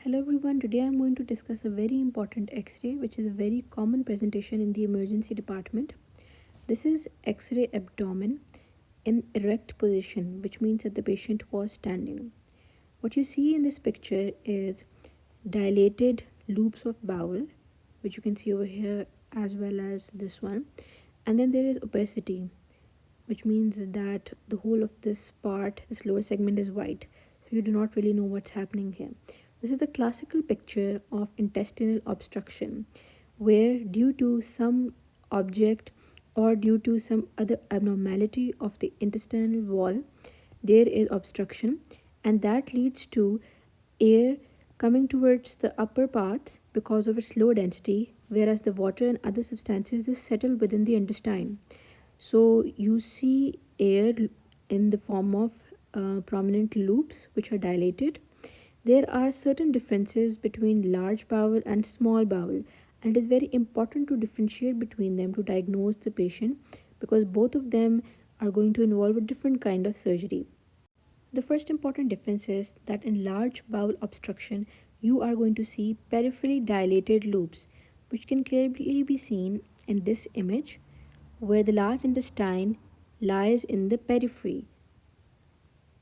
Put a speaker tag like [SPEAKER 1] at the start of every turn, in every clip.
[SPEAKER 1] Hello everyone, today I'm going to discuss a very important X-ray which is a very common presentation in the emergency department. This is X-ray abdomen in erect position, which means that the patient was standing. What you see in this picture is dilated loops of bowel, which you can see over here as well as this one. And then there is opacity, which means that the whole of this part, this lower segment, is white. So you do not really know what's happening here. This is the classical picture of intestinal obstruction, where due to some object or due to some other abnormality of the intestinal wall, there is obstruction, and that leads to air coming towards the upper parts because of its low density, whereas the water and other substances is settled within the intestine. So you see air in the form of prominent loops which are dilated. There are certain differences between large bowel and small bowel, and it is very important to differentiate between them to diagnose the patient, because both of them are going to involve a different kind of surgery. The first important difference is that in large bowel obstruction, you are going to see peripherally dilated loops, which can clearly be seen in this image, where the large intestine lies in the periphery.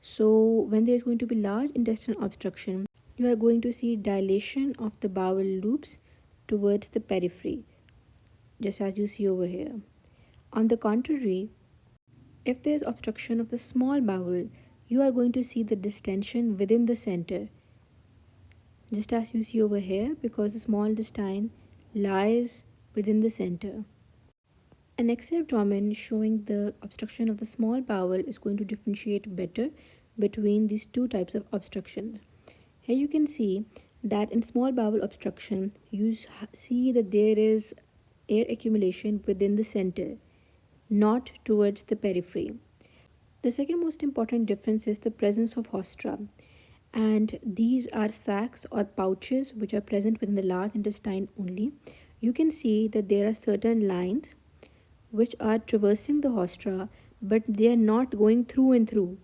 [SPEAKER 1] So, when there is going to be large intestinal obstruction, you are going to see dilation of the bowel loops towards the periphery, just as you see over here. On the contrary, if there is obstruction of the small bowel, you are going to see the distension within the center, just as you see over here, because the small intestine lies within the center. An X-ray abdomen showing the obstruction of the small bowel is going to differentiate better between these two types of obstructions. Here you can see that in small bowel obstruction, you see that there is air accumulation within the center, not towards the periphery. The second most important difference is the presence of haustra, and these are sacs or pouches which are present within the large intestine only. You can see that there are certain lines which are traversing the haustra, but they are not going through and through,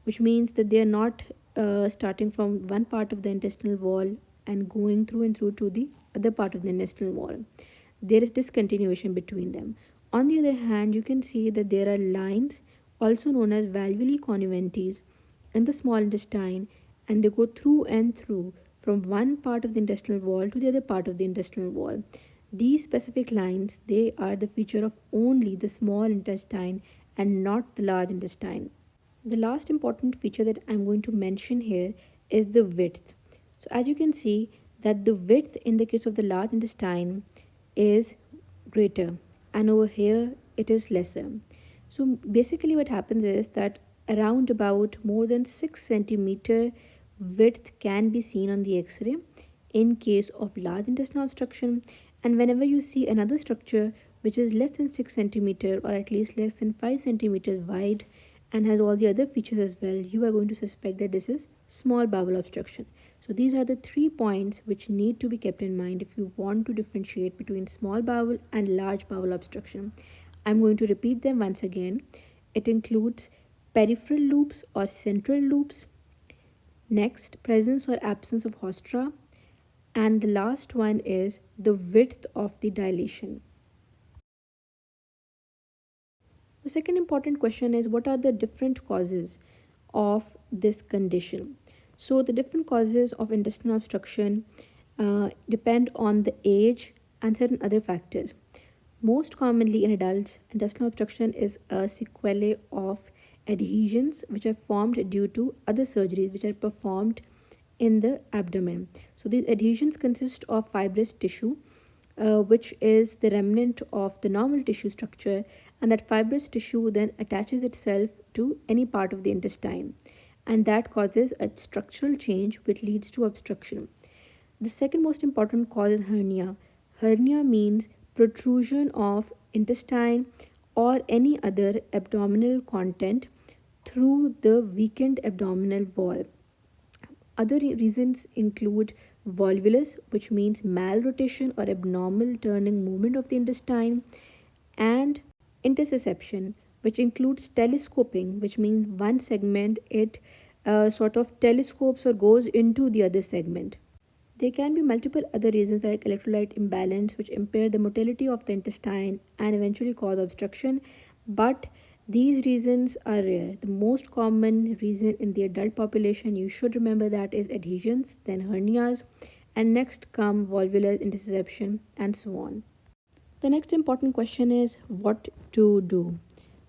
[SPEAKER 1] which means that they are not starting from one part of the intestinal wall and going through and through to the other part of the intestinal wall. There is discontinuation between them. On the other hand, you can see that there are lines, also known as valvulae conniventes, in the small intestine, and they go through and through from one part of the intestinal wall to the other part of the intestinal wall. These specific lines, they are the feature of only the small intestine and not the large intestine. The last important feature that I'm going to mention here is the width. So as you can see that the width in the case of the large intestine is greater, and over here it is lesser. So basically what happens is that around about more than 6 centimeter width can be seen on the X-ray in case of large intestinal obstruction, and whenever you see another structure which is less than 6 centimeter or at least less than 5 centimeters wide and has all the other features as well, you are going to suspect that this is small bowel obstruction. So these are the 3 points which need to be kept in mind if you want to differentiate between small bowel and large bowel obstruction. I'm going to repeat them once again. It includes peripheral loops or central loops, next presence or absence of haustra, and the last one is the width of the dilation. The second important question is, what are the different causes of this condition? So the different causes of intestinal obstruction depend on the age and certain other factors. Most commonly in adults, intestinal obstruction is a sequelae of adhesions which are formed due to other surgeries which are performed in the abdomen. So these adhesions consist of fibrous tissue, which is the remnant of the normal tissue structure, and that fibrous tissue then attaches itself to any part of the intestine, and that causes a structural change which leads to obstruction. The second most important cause is hernia. Hernia means protrusion of intestine or any other abdominal content through the weakened abdominal wall. Other reasons include volvulus, which means malrotation or abnormal turning movement of the intestine, and intussusception, which includes telescoping, which means one segment it sort of telescopes or goes into the other segment. There can be multiple other reasons like electrolyte imbalance, which impair the motility of the intestine and eventually cause obstruction, but these reasons are rare. The most common reason in the adult population, you should remember, that is adhesions, then hernias, and next come valvular intussusception, and so on. The next important question is what to do.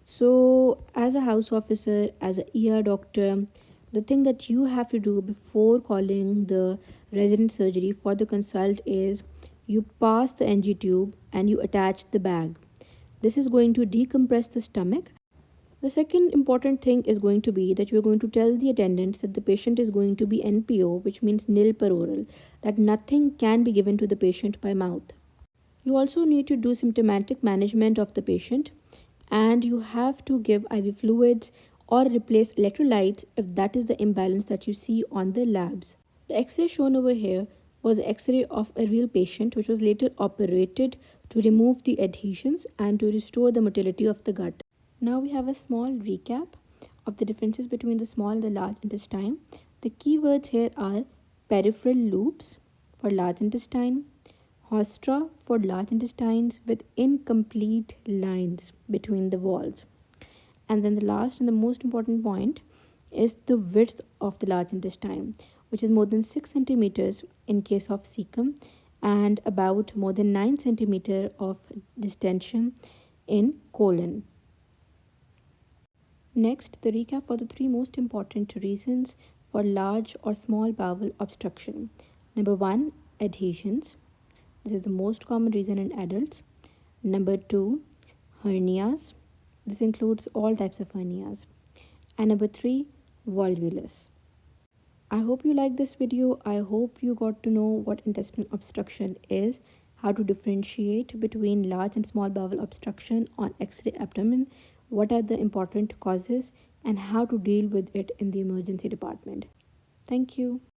[SPEAKER 1] So, as a house officer, as a ER doctor, the thing that you have to do before calling the resident surgery for the consult is you pass the NG tube and you attach the bag. This is going to decompress the stomach. The second important thing is going to be that you're going to tell the attendants that the patient is going to be NPO, which means nil per oral, that nothing can be given to the patient by mouth. You also need to do symptomatic management of the patient, and you have to give IV fluids or replace electrolytes if that is the imbalance that you see on the labs. The X-ray shown over here was the X-ray of a real patient which was later operated to remove the adhesions and to restore the motility of the gut. Now we have a small recap of the differences between the small and the large intestine. The key words here are peripheral loops for large intestine, Hostra for large intestines with incomplete lines between the walls. And then the last and the most important point is the width of the large intestine, which is more than 6 centimeters in case of cecum and about more than 9 centimeter of distension in colon. Next, the recap for the three most important reasons for large or small bowel obstruction. Number one, adhesions. This is the most common reason in adults. Number two, hernias. This includes all types of hernias. And number three, volvulus. I hope you liked this video. I hope you got to know what intestinal obstruction is, how to differentiate between large and small bowel obstruction on X-ray abdomen, what are the important causes, and how to deal with it in the emergency department. Thank you.